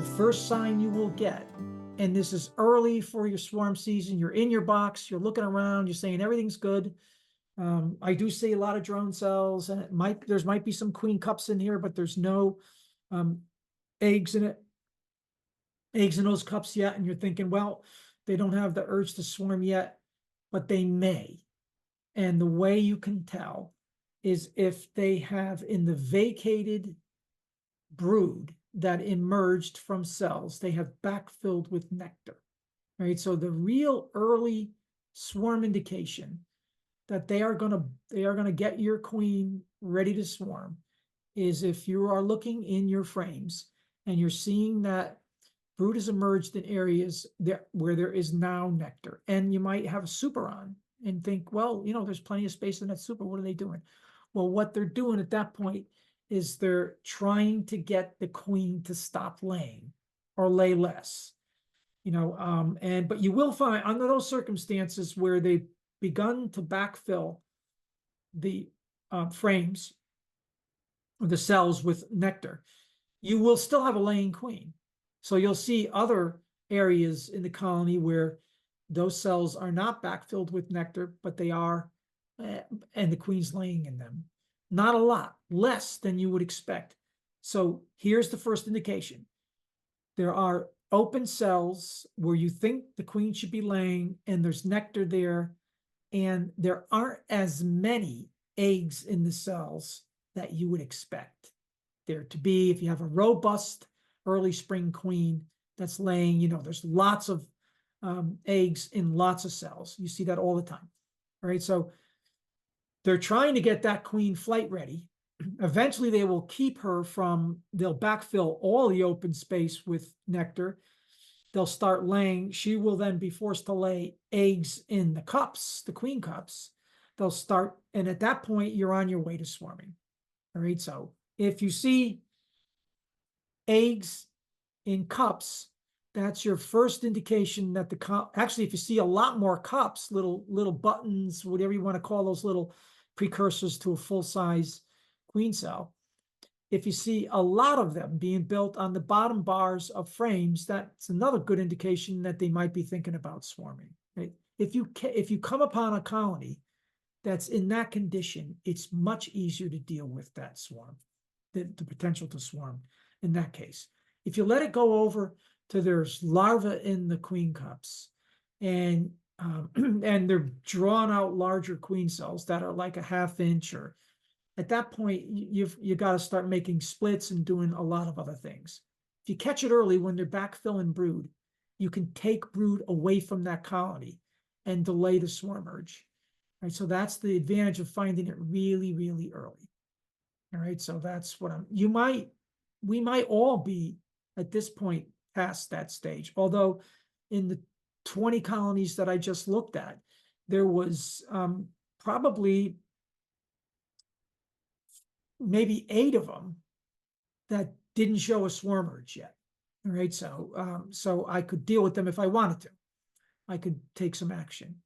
first sign you will get, and this is early for your swarm season, you're in your box, you're looking around, you're saying everything's good. I do see a lot of drone cells, and there might be some queen cups in here, but there's no eggs in those cups yet. And you're thinking, well, they don't have the urge to swarm yet, but they may. And the way you can tell is if they have in the vacated brood that emerged from cells, they have backfilled with nectar, right? So the real early swarm indication that they are gonna get your queen ready to swarm is if you are looking in your frames and you're seeing that brood has emerged in areas where there is now nectar, and you might have a super on and think, well, there's plenty of space in that super. What are they doing? Well, what they're doing at that point is they're trying to get the queen to stop laying or lay less, but you will find under those circumstances where they've begun to backfill the frames or the cells with nectar, you will still have a laying queen. So you'll see other areas in the colony where those cells are not backfilled with nectar, but they are, and the queen's laying in them. Not a lot, less than you would expect. So here's the first indication. There are open cells where you think the queen should be laying, and there's nectar there, and there aren't as many eggs in the cells that you would expect there to be. If you have a robust early spring queen that's laying, there's lots of eggs in lots of cells. You see that all the time. All right, so they're trying to get that queen flight ready. Eventually they will they'll backfill all the open space with nectar. They'll start laying. She will then be forced to lay eggs in the cups, the queen cups. They'll start, and at that point, you're on your way to swarming. All right, so if you see eggs in cups, that's your first indication that actually, if you see a lot more cups, little buttons, whatever you want to call those little precursors to a full-size queen cell, if you see a lot of them being built on the bottom bars of frames, that's another good indication that they might be thinking about swarming. Right? If you come upon a colony that's in that condition, it's much easier to deal with that swarm, the potential to swarm in that case. If you let it go over to there's larvae in the queen cups, and they're drawn out larger queen cells that are like a ½ inch, or at that point, you got to start making splits and doing a lot of other things. If you catch it early when they're backfilling brood, you can take brood away from that colony and delay the swarm urge. Right, so that's the advantage of finding it really, really early. All right, so that's what we might all be at this point past that stage. Although in the 20 colonies that I just looked at, there was probably maybe 8 of them that didn't show a swarm urge yet. All right, so I could deal with them if I wanted to. I could take some action.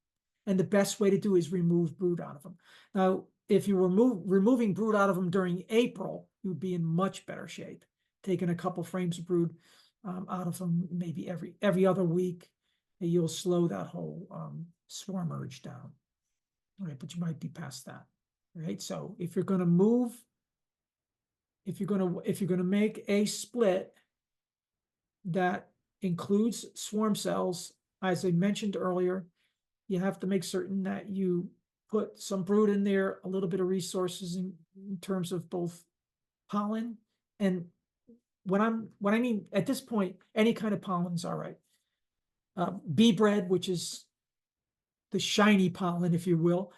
And the best way to do is remove brood out of them. Now, if you were removing brood out of them during April, you would be in much better shape. Taking a couple frames of brood out of them maybe every other week, you'll slow that whole swarm urge down. All right, but you might be past that. All right, so if you're going to move, if you're going to make a split that includes swarm cells, as I mentioned earlier, you have to make certain that you put some brood in there, a little bit of resources in terms of both pollen, and what I mean at this point, any kind of pollen's all right. Bee bread, which is the shiny pollen, if you will,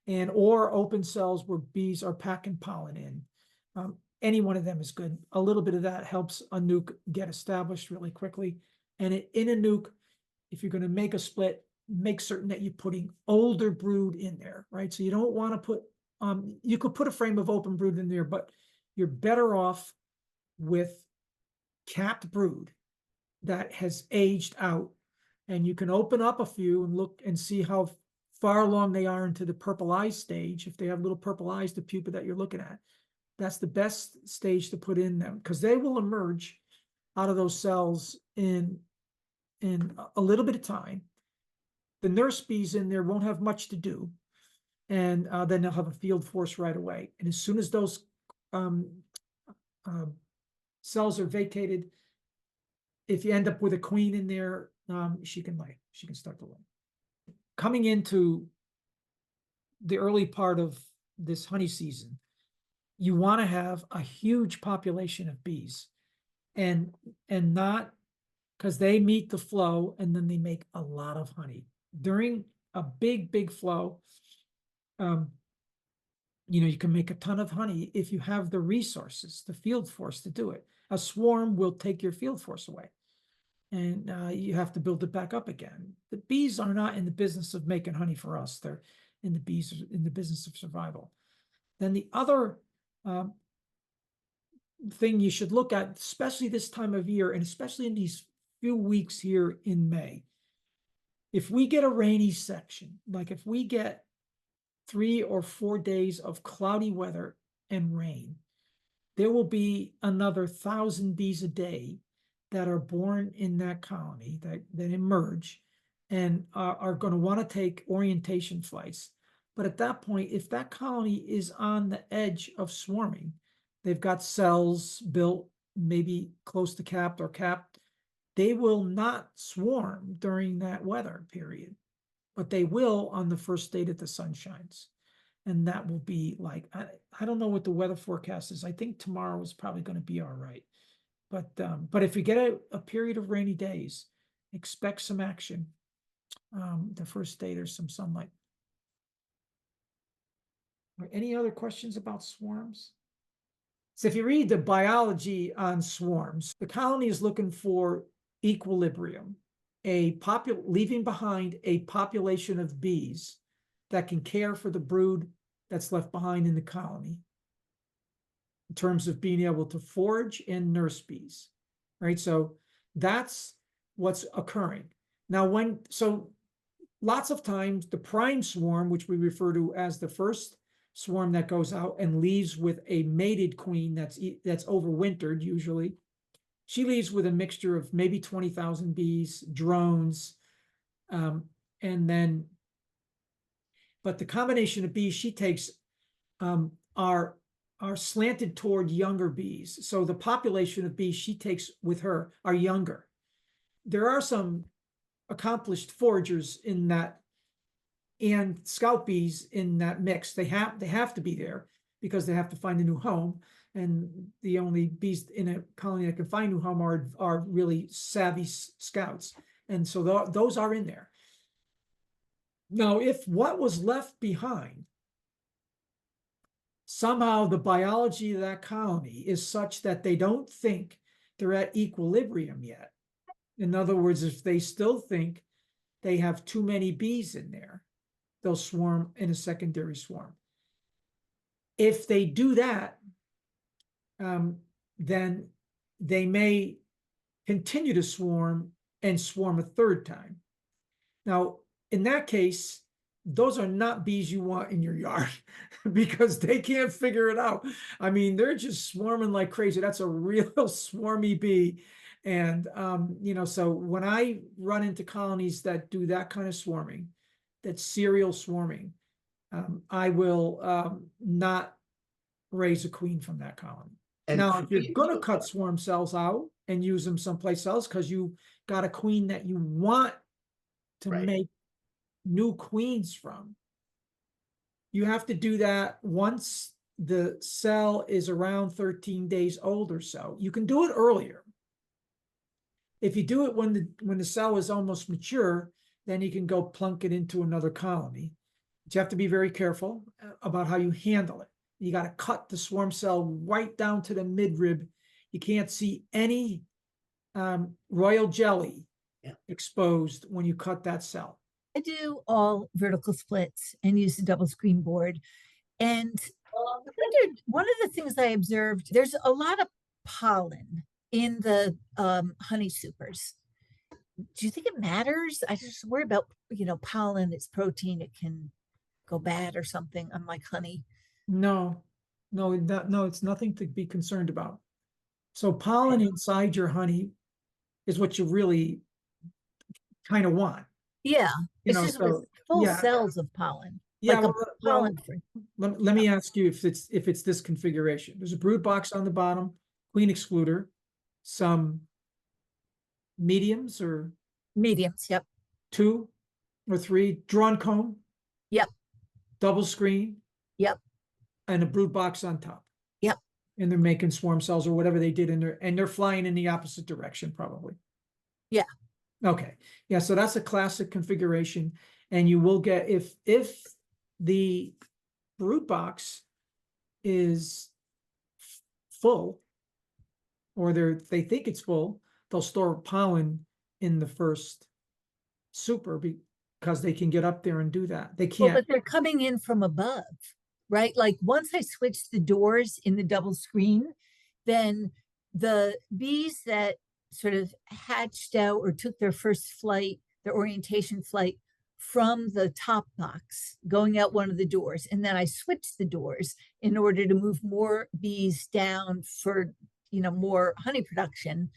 or open cells where bees are packing pollen in. Any one of them is good. A little bit of that helps a nuke get established really quickly. And in a nuke, if you're going to make a split, make certain that you're putting older brood in there, right? So you don't want to put, you could put a frame of open brood in there, but you're better off with capped brood that has aged out. And you can open up a few and look and see how far along they are into the purple eyes stage. If they have little purple eyes, the pupa that you're looking at, that's the best stage to put in them, because they will emerge out of those cells in a little bit of time. The nurse bees in there won't have much to do, and then they'll have a field force right away. And as soon as those cells are vacated, if you end up with a queen in there, she can lay. She can start to lay. Coming into the early part of this honey season, you want to have a huge population of bees, and not because they meet the flow and then they make a lot of honey during a big flow. You can make a ton of honey if you have the resources, the field force to do it. A swarm will take your field force away, and you have to build it back up again. The bees are not in the business of making honey for us. They're in the business of survival. Then the other thing you should look at, especially this time of year, and especially in these few weeks here in May, if we get a rainy section, like if we get 3 or 4 days of cloudy weather and rain, there will be another 1,000 bees a day that are born in that colony, that emerge and are going to want to take orientation flights. But at that point, if that colony is on the edge of swarming, they've got cells built maybe close to capped or capped, they will not swarm during that weather period, but they will on the first day that the sun shines. And that will be like, I don't know what the weather forecast is. I think tomorrow is probably going to be all right. But if you get a period of rainy days, expect some action. The first day there's some sunlight. Any other questions about swarms? So if you read the biology on swarms, the colony is looking for equilibrium, leaving behind a population of bees that can care for the brood that's left behind in the colony in terms of being able to forage and nurse bees, right? So that's what's occurring. Now, so lots of times the prime swarm, which we refer to as the first swarm that goes out and leaves with a mated queen that's overwintered usually, she leaves with a mixture of maybe 20,000 bees, drones, and then, but the combination of bees she takes are slanted toward younger bees. So the population of bees she takes with her are younger. There are some accomplished foragers in that and scout bees in that mix. They have to be there because they have to find a new home. And the only bees in a colony that can find a new home are really savvy scouts. And so those are in there. Now, if what was left behind, somehow the biology of that colony is such that they don't think they're at equilibrium yet. In other words, if they still think they have too many bees in there, they'll swarm in a secondary swarm. If they do that, then they may continue to swarm and swarm a third time. Now, in that case, those are not bees you want in your yard because they can't figure it out. I mean, they're just swarming like crazy. That's a real swarmy bee. And, so when I run into colonies that do that kind of swarming, that serial swarming, I will not raise a queen from that colony. And now, if you're going to cut swarm cells out and use them someplace else because you got a queen that you want to make new queens from, you have to do that once the cell is around 13 days old or so. You can do it earlier. If you do it when the cell is almost mature, then you can go plunk it into another colony. But you have to be very careful about how you handle it. You got to cut the swarm cell right down to the midrib. You can't see any royal jelly exposed when you cut that cell. I do all vertical splits and use the double screen board. And I wondered, one of the things I observed, there's a lot of pollen in the honey supers. Do you think it matters? I just worry about, pollen, it's protein, it can go bad or something, unlike honey. No, it's nothing to be concerned about. So pollen inside your honey is what you really kind of want, Yeah, you it's know, just with so, full yeah, cells of pollen, yeah, like a well, pollen free. let me ask you if it's this configuration. There's a brood box on the bottom, queen excluder, some mediums or Mediums, yep, 2 or 3, drawn comb, yep, double screen, yep, and a brood box on top. yep. And they're making swarm cells or whatever they did in there, and they're flying in the opposite direction, probably. Yeah. Okay, yeah, so that's a classic configuration, and you will get, if the brood box is full, or they think it's full, they'll store pollen in the first super because they can get up there and do that. They Well, can't. but they're coming in from above, right? Like once I switch the doors in the double screen, then the bees that sort of hatched out or took their first flight, their orientation flight from the top box, going out one of the doors, and then I switched the doors in order to move more bees down for, more honey production.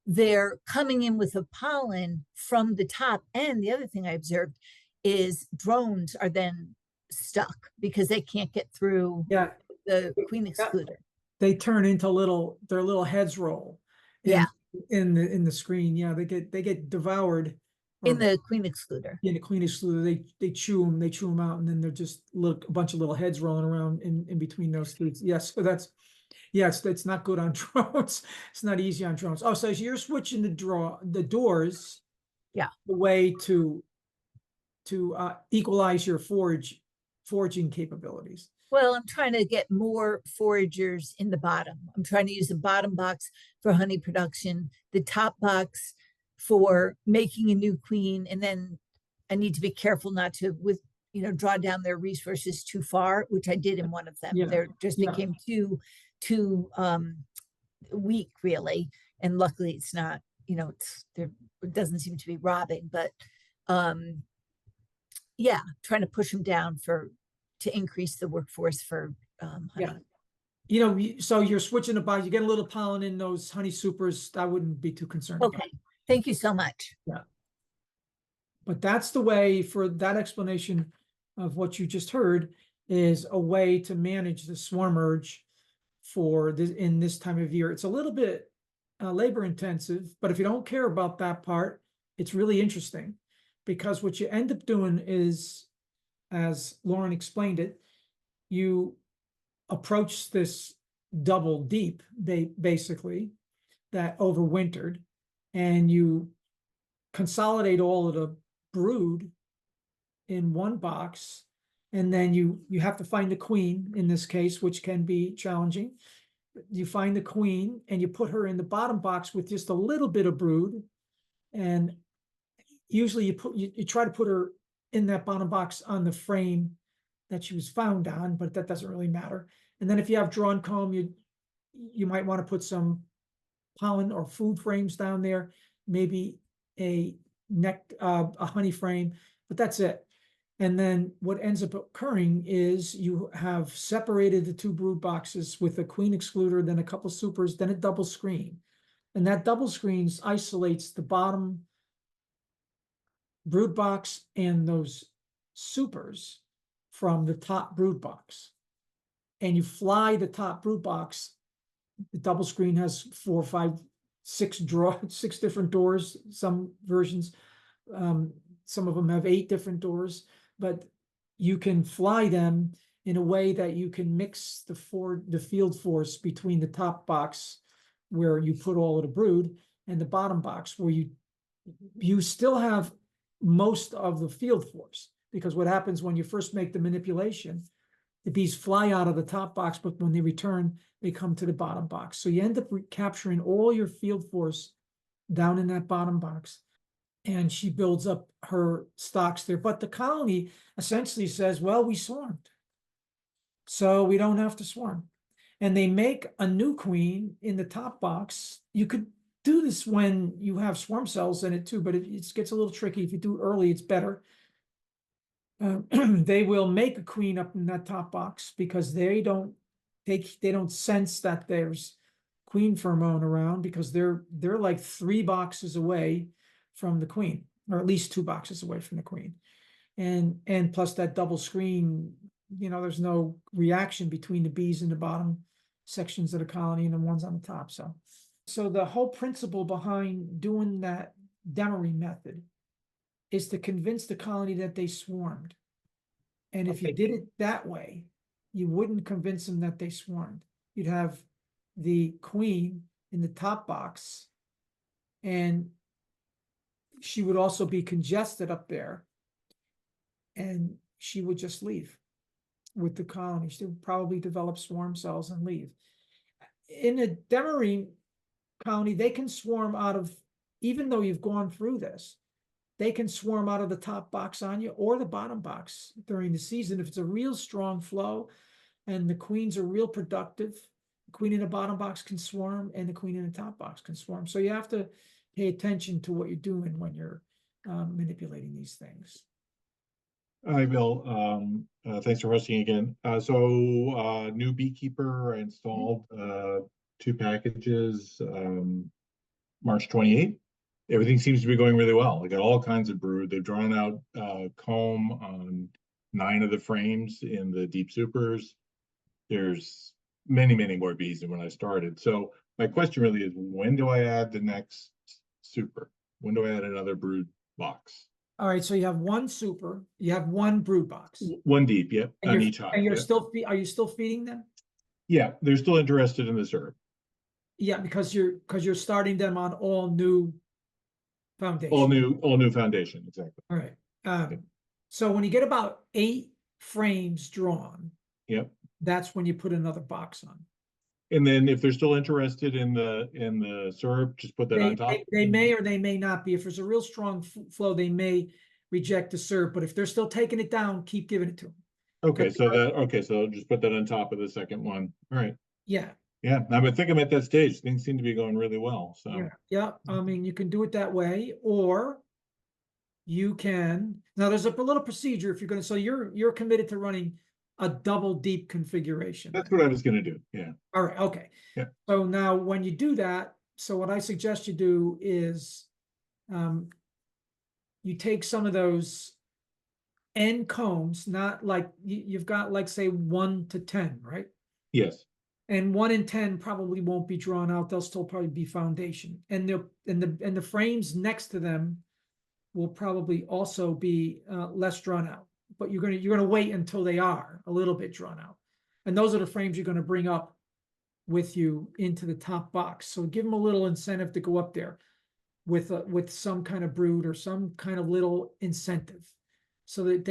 They're coming in with the pollen from the top. And the other thing I observed is drones are then stuck because they can't get through Yeah, the queen yeah, excluder. they turn into their little heads roll Yeah, in the screen. Yeah, they get devoured, in or the queen excluder. in the queen excluder. They chew them out, and then they're just a bunch of little heads rolling around in between those two. Yes, so that's, yeah, it's not good on drones. It's not easy on drones. Oh, so you're switching the doors, Yeah. the way to equalize your foraging capabilities. Well, I'm trying to get more foragers in the bottom. I'm trying to use the bottom box for honey production, the top box for making a new queen, and then I need to be careful not to draw down their resources too far, which I did in one of them. Yeah, There just yeah. became too weak, really, and luckily it's not. It doesn't seem to be robbing, but um yeah, trying to push them down to increase the workforce for honey. Yeah. So you're switching about, you get a little pollen in those honey supers. I wouldn't be too concerned about. Okay, thank you so much. Yeah. But that's the way, for that explanation of what you just heard, is a way to manage the swarm urge for this in this time of year. It's a little bit labor intensive, but if you don't care about that part, it's really interesting, because what you end up doing is, as Lauren explained it, you approach this double deep, basically, that overwintered, and you consolidate all of the brood in one box, and then you have to find the queen in this case, which can be challenging. You find the queen and you put her in the bottom box with just a little bit of brood, and usually you try to put her in that bottom box on the frame that she was found on, but that doesn't really matter. And then if you have drawn comb, you might want to put some pollen or food frames down there, maybe a honey frame, but that's it. And then what ends up occurring is you have separated the two brood boxes with a queen excluder, then a couple supers, then a double screen. And that double screens isolates the bottom brood box and those supers from the top brood box. And you fly the top brood box. The double screen has 4, 5, 6 different doors, some versions. Some of them have 8 different doors, but you can fly them in a way that you can mix the field force between the top box, where you put all of the brood, and the bottom box, where you still have most of the field force. Because what happens when you first make the manipulation, the bees fly out of the top box, but when they return, they come to the bottom box. So you end up capturing all your field force down in that bottom box, and she builds up her stocks there. But the colony essentially says, well, we swarmed, so we don't have to swarm. And they make a new queen in the top box. You could do this when you have swarm cells in it too, but it gets a little tricky. If you do it early, it's better. They will make a queen up in that top box because they don't sense that there's queen pheromone around, because they're like 3 boxes away from the queen, or at least 2 boxes away from the queen. And plus that double screen, there's no reaction between the bees in the bottom sections of the colony and the ones on the top. So the whole principle behind doing that demery method is to convince the colony that they swarmed. And if you did it that way, you wouldn't convince them that they swarmed. You'd have the queen in the top box, and she would also be congested up there, and she would just leave with the colony. She would probably develop swarm cells and leave. In a demery colony, they can swarm out of, even though you've gone through this, they can swarm out of the top box on you or the bottom box during the season. If it's a real strong flow and the queens are real productive, the queen in the bottom box can swarm and the queen in the top box can swarm. So you have to pay attention to what you're doing when you're manipulating these things. Hi, Bill. Thanks for hosting again. New beekeeper, I installed 2 packages March 28th. Everything seems to be going really well. I got all kinds of brood. They've drawn out comb on 9 of the frames in the deep supers. There's many, many more bees than when I started. So my question really is, when do I add the next super? When do I add another brood box? All right, so you have 1 super, you have 1 brood box. 1 deep, yep, And on you're, each hive. and you're Yep. still, are you still feeding them? Yeah, they're still interested in the syrup. Yeah, because you're starting them on all new foundation. All new foundation, exactly. All right. So when you get about 8 frames drawn, Yep. that's when you put another box on. And then if they're still interested in the syrup, just put that on top. They may or they may not be. If there's a real strong flow, they may reject the syrup. But if they're still taking it down, keep giving it to them. Okay, so just put that on top of the second one. All right. Yeah. Yeah, I think I'm at that stage. Things seem to be going really well. So Yeah. I mean, you can do it that way, or you can. Now, there's a little procedure if you're going to. So you're committed to running a double deep configuration. that's what I was going to do. Yeah. All right. Okay. Yeah. So now when you do that, so what I suggest you do is you take some of those end combs, not like you've got like say 1 to 10, right? Yes. And 1 in 10 probably won't be drawn out. They'll still probably be foundation. And the frames next to them will probably also be less drawn out. But you're gonna wait until they are a little bit drawn out. And those are the frames you're gonna bring up with you into the top box. So give them a little incentive to go up there with some kind of brood or some kind of little incentive, so that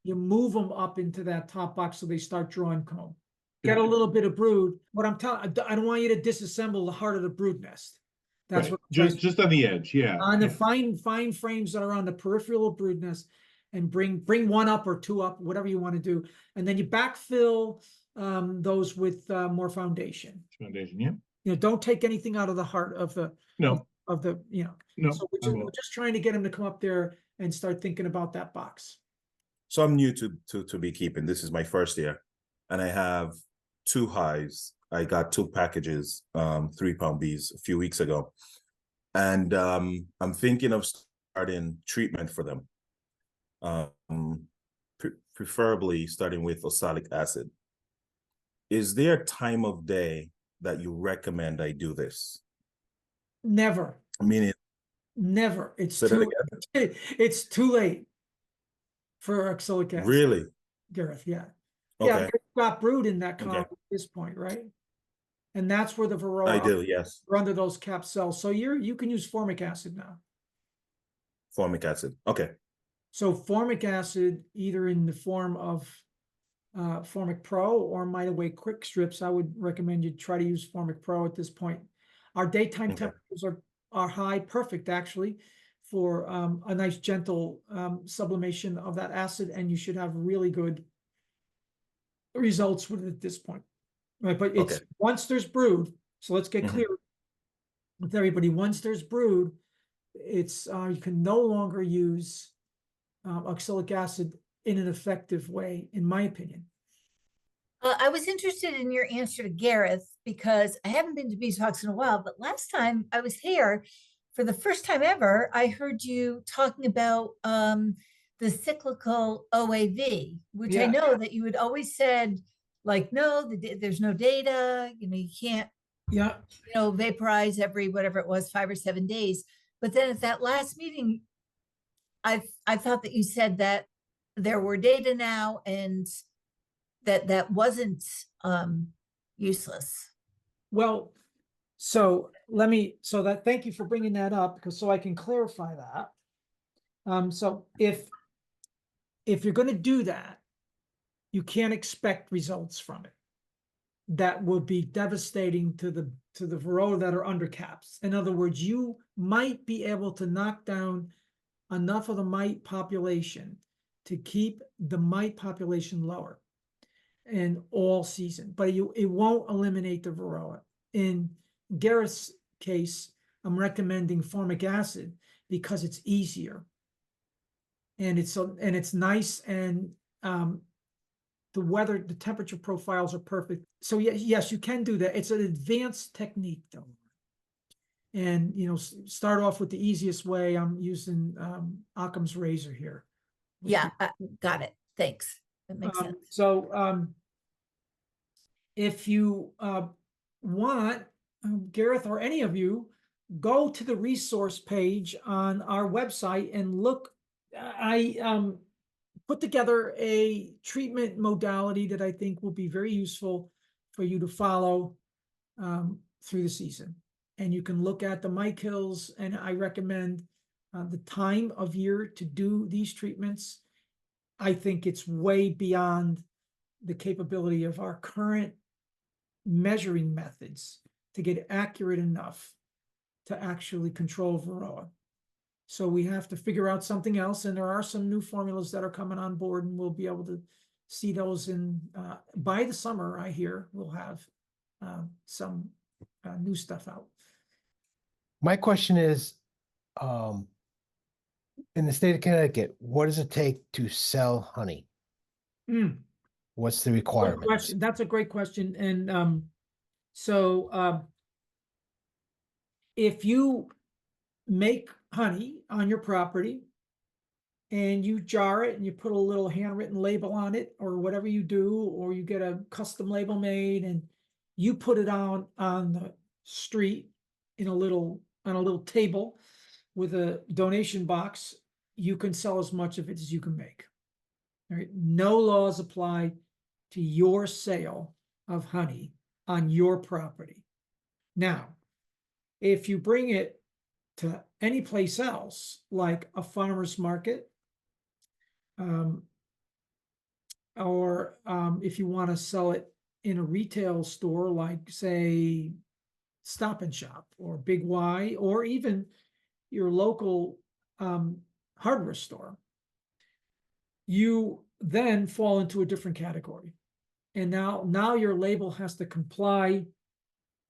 you move them up into that top box so they start drawing comb. Get a little bit of brood. What I'm telling, I don't want you to disassemble the heart of the brood nest. That's right. what just on the edge, yeah. On the fine frames that are on the peripheral of brood nest, and bring 1 up or 2 up, whatever you want to do, and then you backfill those with more foundation. Foundation, yeah. Don't take anything out of the heart of the No. No. So we're just trying to get them to come up there and start thinking about that box. So I'm new to beekeeping. This is my first year, and I have 2 hives. I got 2 packages, 3-pound bees a few weeks ago, and I'm thinking of starting treatment for them. Preferably starting with oxalic acid. Is there a time of day that you recommend I do this? Never. I mean, never. It's too late for oxalic acid. Really? Gareth, yeah. Okay. Yeah, you've got brood in that colony at this point, right? And that's where the varroa I do, yes. are under those cap cells. So you can use formic acid now. Formic acid. Okay. So formic acid, either in the form of Formic Pro or Mite Away Quick Strips, I would recommend you try to use Formic Pro at this point. Our daytime temperatures are high, perfect actually, for a nice gentle sublimation of that acid, and you should have really good results with it at this point. Right, but it's once there's brood, so let's get clear with everybody. Once there's brood, it's you can no longer use oxalic acid in an effective way, in my opinion. I was interested in your answer to Gareth because I haven't been to Bee Talks in a while, but last time I was here, for the first time ever, I heard you talking about the cyclical OAV, which I Yeah. know that you had always said, like, no, there's no data, you can't, Yeah, vaporize every whatever it was, 5 or 7 days. But then at that last meeting, I thought that you said that there were data now and that wasn't useless. well, thank you for bringing that up, because so I can clarify that. So if you're gonna do that, you can't expect results from it. That will be devastating to the varroa that are under caps. In other words, you might be able to knock down enough of the mite population to keep the mite population lower in all season, but it won't eliminate the varroa. In Gareth's case, I'm recommending formic acid because it's easier. And it's nice, and the temperature profiles are perfect. So yes, you can do that. It's an advanced technique though. And start off with the easiest way. I'm using Occam's razor here. Yeah, got it. Thanks. That makes sense. So if you want, Gareth or any of you, go to the resource page on our website and look. I put together a treatment modality that I think will be very useful for you to follow through the season. And you can look at the mite kills, and I recommend the time of year to do these treatments. I think it's way beyond the capability of our current measuring methods to get accurate enough to actually control varroa. So we have to figure out something else, and there are some new formulas that are coming on board, and we'll be able to see those by the summer. I hear we'll have some new stuff out. My question is, in the state of Connecticut, what does it take to sell honey? What's the Good requirements? question. That's a great question. And so if you make honey on your property and you jar it and you put a little handwritten label on it or whatever you do, or you get a custom label made and you put it on the street on a little table with a donation box, you can sell as much of it as you can make. All right. No laws apply to your sale of honey on your property. Now, if you bring it to any place else, like a farmer's market, or if you want to sell it in a retail store, like say Stop and Shop or Big Y, or even your local hardware store, you then fall into a different category. And now your label has to comply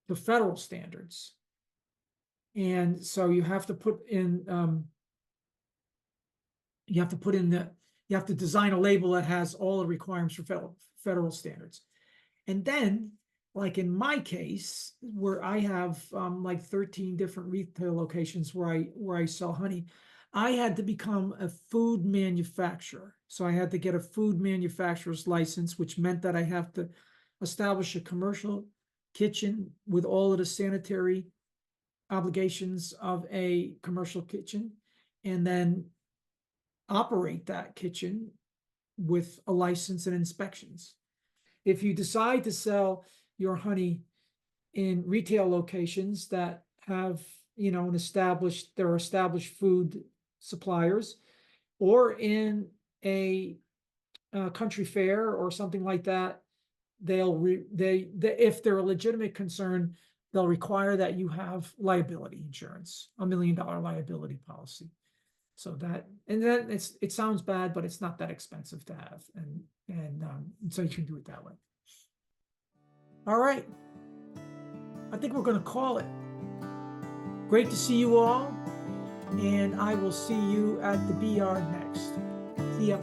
to federal standards. And so you have to put in, you have to design a label that has all the requirements for federal standards. And then, like in my case, where I have like 13 different retail locations where I sell honey, I had to become a food manufacturer. So I had to get a food manufacturer's license, which meant that I have to establish a commercial kitchen with all of the sanitary obligations of a commercial kitchen, and then operate that kitchen with a license and inspections. If you decide to sell your honey in retail locations that have, there are established food suppliers, or in a country fair or something like that, if they're a legitimate concern, they'll require that you have liability insurance, $1 million liability policy. So it sounds bad, but it's not that expensive to have, and so you can do it that way. All right, I think we're going to call it. Great to see you all, and I will see you at the bee yard next. See ya.